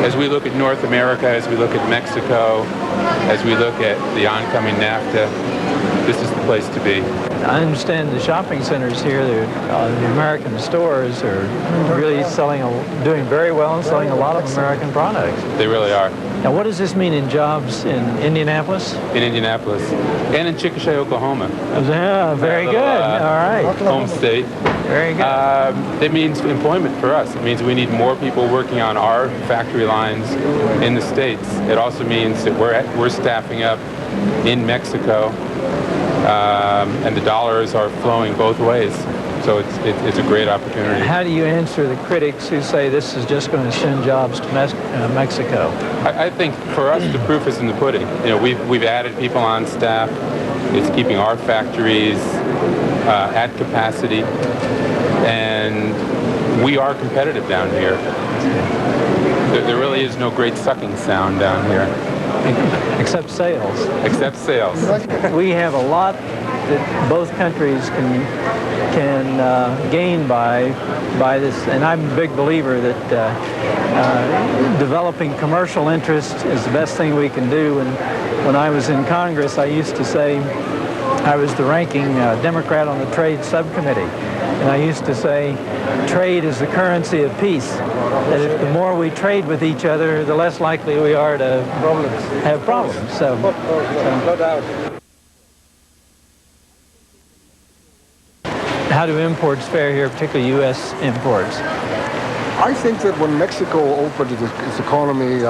As we look at North America, as we look at Mexico, as we look at the oncoming NAFTA, this is the place to be. I understand the shopping centers here, the American stores are really doing very well and selling a lot of American products. They really are. Now, what does this mean in jobs in Indianapolis? In Indianapolis and in Chickasha, Oklahoma. Yeah, very good. All right. Home state. Very good. It means employment for us. It means we need more people working on our factory lines in the States. It also means that we're staffing up in Mexico, and the dollars are flowing both ways. So it's a great opportunity. How do you answer the critics who say this is just going to send jobs to Mexico? I think for us the proof is in the pudding. You know, we've added people on staff. It's keeping our factories at capacity, and we are competitive down here. There really is no great sucking sound down here. Except sales. Except sales. We have a lot that both countries can gain by this, and I'm a big believer that developing commercial interest is the best thing we can do. And when I was in Congress, I used to say I was the ranking Democrat on the Trade Subcommittee, and I used to say trade is the currency of peace. That if the more we trade with each other, the less likely we are to have problems. So no doubt. How do imports fare here, particularly U.S. imports? I think that when Mexico opened its economy 4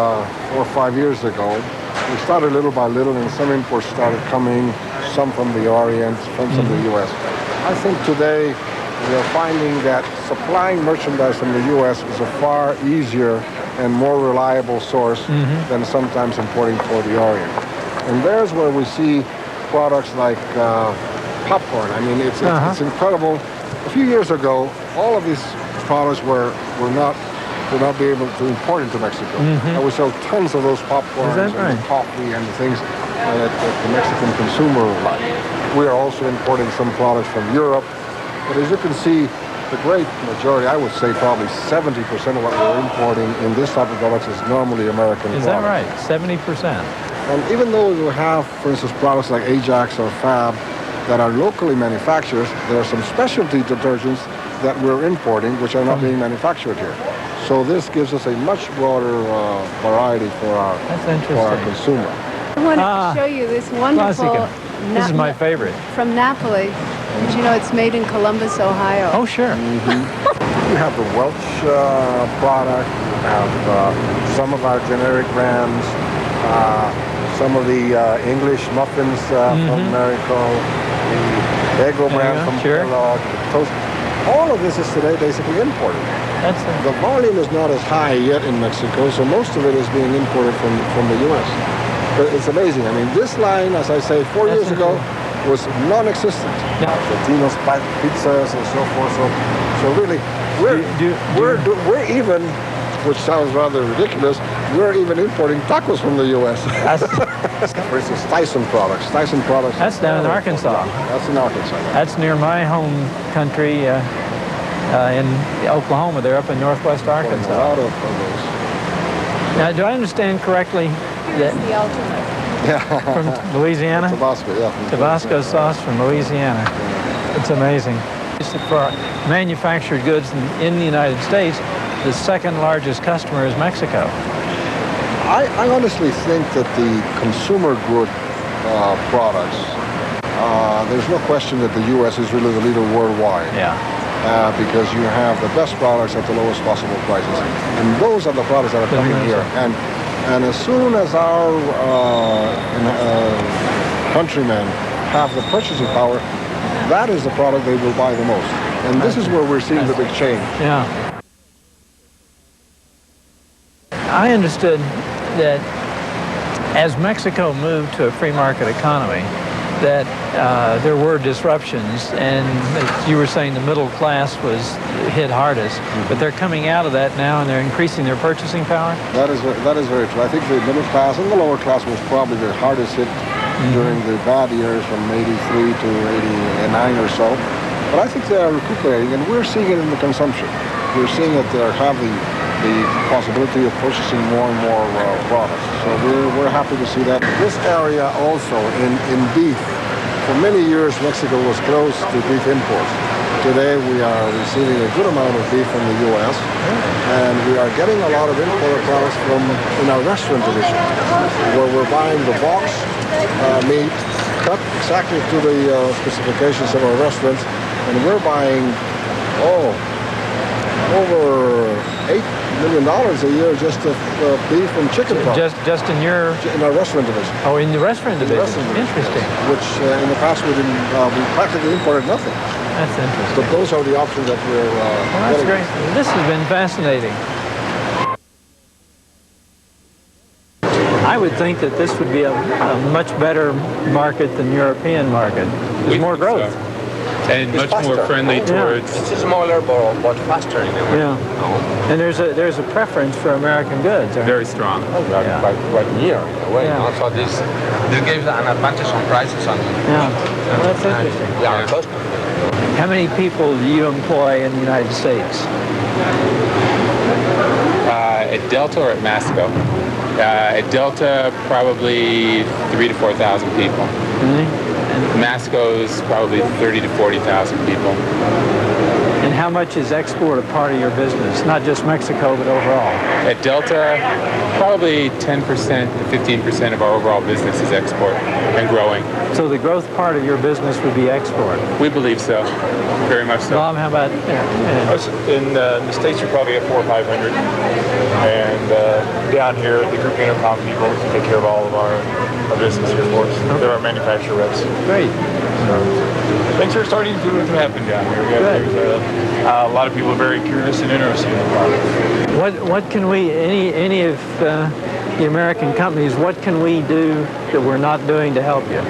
or 5 years ago, we started little by little, and some imports started coming, some from the Orient, some from the U.S. I think today we are finding that supplying merchandise from the U.S. is a far easier and more reliable source than sometimes importing for the Orient. And there's where we see products like popcorn. I mean, it's incredible. A few years ago, all of these products would not be able to import into Mexico. And we sell tons of those popcorns and the coffee and the things that the Mexican consumer like. We are also importing some products from Europe. But as you can see, the great majority, I would say probably 70% of what we're importing in this type of products is normally American products. Is that right? 70%? And even though we have, for instance, products like Ajax or Fab that are locally manufactured, there are some specialty detergents that we're importing which are not being manufactured here. So this gives us a much broader variety for our consumer. I want to show you this wonderful... This is my favorite. From Napoli. Did you know it's made in Columbus, Ohio? Oh, sure. We have the Welch product. We have some of our generic brands. Some of the English muffins from Americo. The Eggo brand from Kellogg. Toast. All of this is today basically imported. The volume is not as high yet in Mexico, so most of it is being imported from the U.S. But it's amazing. I mean, this line, as I say, 4 years ago, was non-existent. Totino's pizzas and so forth. So really, we're even, which sounds rather ridiculous, we're even importing tacos from the U.S. For instance, Tyson products. That's down in Arkansas. That's in Arkansas. That's near my home country in Oklahoma. They're up in northwest Arkansas. A lot of those. Now, do I understand correctly that the ultimate. From Louisiana? Tabasco, yeah. Tabasco sauce from Louisiana. It's amazing. For manufactured goods in the United States, the second largest customer is Mexico. I honestly think that the consumer good products, there's no question that the U.S. is really the leader worldwide. Yeah. Because you have the best products at the lowest possible prices. And those are the products that are coming here. And as soon as our countrymen have the purchasing power, that is the product they will buy the most. And this is where we're seeing the big change. Yeah. I understood that as Mexico moved to a free market economy, that there were disruptions, and you were saying the middle class was hit hardest, but they're coming out of that now and they're increasing their purchasing power? That is very true. I think the middle class and the lower class was probably the hardest hit during the bad years from 83 to 89 or so. But I think they are recuperating, and we're seeing it in the consumption. We're seeing that they have the possibility of purchasing more and more products. So we're happy to see that. This area also in beef, for many years Mexico was closed to beef imports. Today we are receiving a good amount of beef from the U.S. and we are getting a lot of imported products in our restaurant division, where we're buying the box meat cut exactly to the specifications of our restaurants, and we're buying over $8 million a year just of beef and chicken products. Just in In our restaurant division. Oh, in the restaurant division. Interesting. Yes. Which in the past we didn't, we practically imported nothing. That's interesting. But those are the options that we're Well, that's getting. great. This has been fascinating. I would think that this would be a much better market than European market. There's We more think so. growth. And much more faster. friendly towards. It's smaller but faster in a way. Yeah. And there's a preference for American goods. Very strong. Yeah. Quite near in a way. Yeah. So this gives an advantage on prices and Yeah. Well, that's interesting. our cost. How many people do you employ in the United States? At Delta or at Masco? At Delta, probably 3,000 to 4,000 people. Really? Masco's probably 30,000 to 40,000 people. And how much is export a part of your business? Not just Mexico, but overall. At Delta, probably 10% to 15% of our overall business is export and growing. So the growth part of your business would be export. We believe so, very much so. Bob, how about In the States, you're probably at 400 or 500. And down here, the group intercom people take care of all of our business here for us. They're our manufacturer reps. Great. Things are starting to happen down here. There's a lot of people very curious and interested in the product. What can we, any of the American companies, what can we do that we're not doing to help you?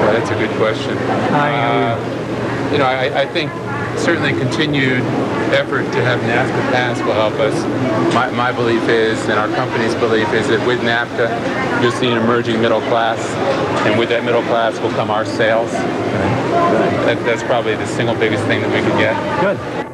Well, that's a good question. I think certainly continued effort to have NAFTA pass will help us. My belief is, and our company's belief is, that with NAFTA, you'll see an emerging middle class, and with that middle class will come our sales. That's probably the single biggest thing that we can get. Good.